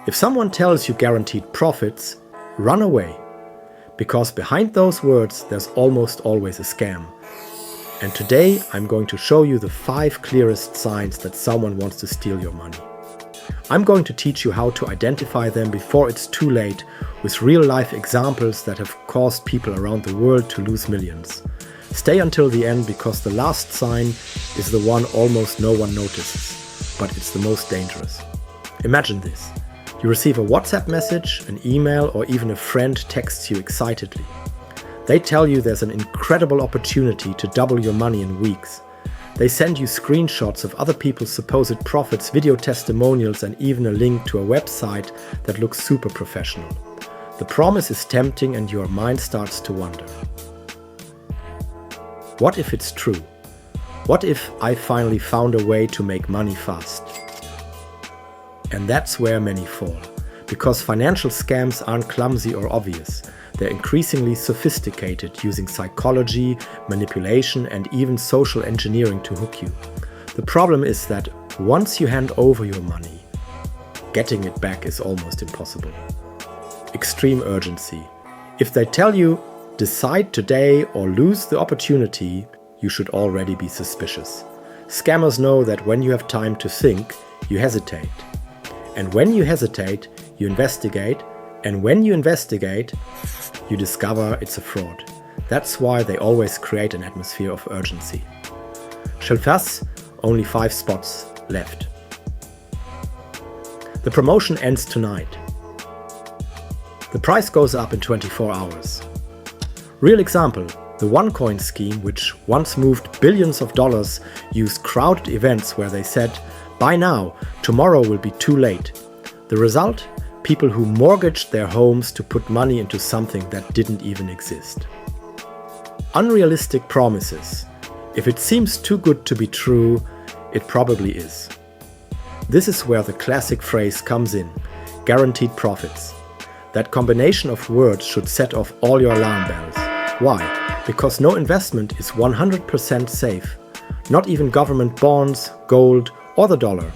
If someone tells you guaranteed profits, run away. Because behind those words, there's almost always a scam. And today, I'm going to show you the 5 clearest signs that someone wants to steal your money. I'm going to teach you how to identify them before it's too late, with real-life examples that have caused people around the world to lose millions. Stay until the end, because the last sign is the one almost no one notices, but it's the most dangerous. Imagine this. You receive a WhatsApp message, an email, or even a friend texts you excitedly. They tell you there's an incredible opportunity to double your money in weeks. They send you screenshots of other people's supposed profits, video testimonials, and even a link to a website that looks super professional. The promise is tempting and your mind starts to wonder. What if it's true? What if I finally found a way to make money fast? And that's where many fall. Because financial scams aren't clumsy or obvious. They're increasingly sophisticated, using psychology, manipulation, and even social engineering to hook you. The problem is that once you hand over your money, getting it back is almost impossible. Extreme urgency. If they tell you, decide today or lose the opportunity, you should already be suspicious. Scammers know that when you have time to think, you hesitate. And when you hesitate, you investigate. And when you investigate, you discover it's a fraud. That's why they always create an atmosphere of urgency. Shelfas, only 5 spots left. The promotion ends tonight. The price goes up in 24 hours. Real example, the OneCoin scheme, which once moved billions of dollars, used crowded events where they said, "Buy now, tomorrow will be too late." The result? People who mortgaged their homes to put money into something that didn't even exist. Unrealistic promises. If it seems too good to be true, it probably is. This is where the classic phrase comes in, guaranteed profits. That combination of words should set off all your alarm bells. Why? Because no investment is 100% safe. Not even government bonds, gold, or the dollar.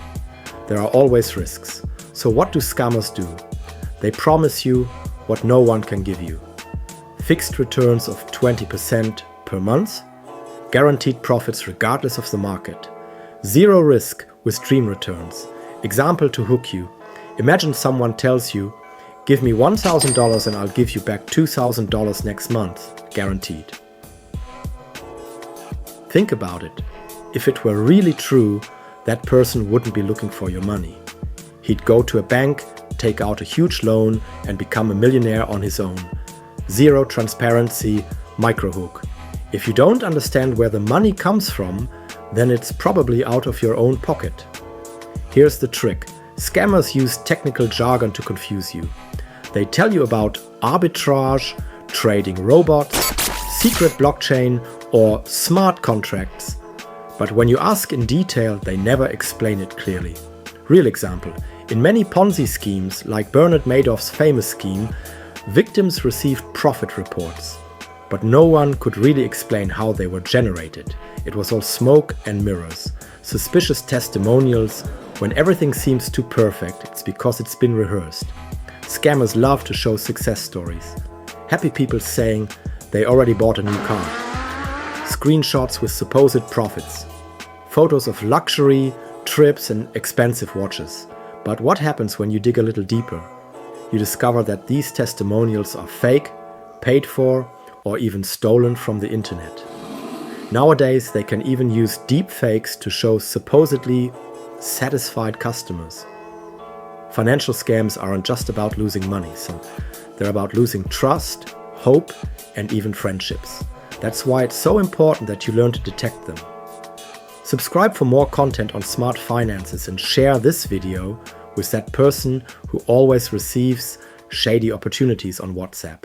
There are always risks. So what do scammers do? They promise you what no one can give you. Fixed returns of 20% per month, guaranteed profits regardless of the market, zero risk with dream returns. Example to hook you. Imagine someone tells you, "Give me $1,000 and I'll give you back $2,000 next month, guaranteed." Think about it. If it were really true, that person wouldn't be looking for your money. He'd go to a bank, take out a huge loan, and become a millionaire on his own. Zero transparency, microhook. If you don't understand where the money comes from, then it's probably out of your own pocket. Here's the trick. Scammers use technical jargon to confuse you. They tell you about arbitrage, trading robots, secret blockchain, or smart contracts. But when you ask in detail, they never explain it clearly. Real example. In many Ponzi schemes, like Bernard Madoff's famous scheme, victims received profit reports. But no one could really explain how they were generated. It was all smoke and mirrors. Suspicious testimonials. When everything seems too perfect, it's because it's been rehearsed. Scammers love to show success stories. Happy people saying they already bought a new car. Screenshots with supposed profits. Photos of luxury, trips, and expensive watches. But what happens when you dig a little deeper? You discover that these testimonials are fake, paid for, or even stolen from the internet. Nowadays, they can even use deep fakes to show supposedly satisfied customers. Financial scams aren't just about losing money, so they're about losing trust, hope, and even friendships. That's why it's so important that you learn to detect them. Subscribe for more content on smart finances and share this video with that person who always receives shady opportunities on WhatsApp.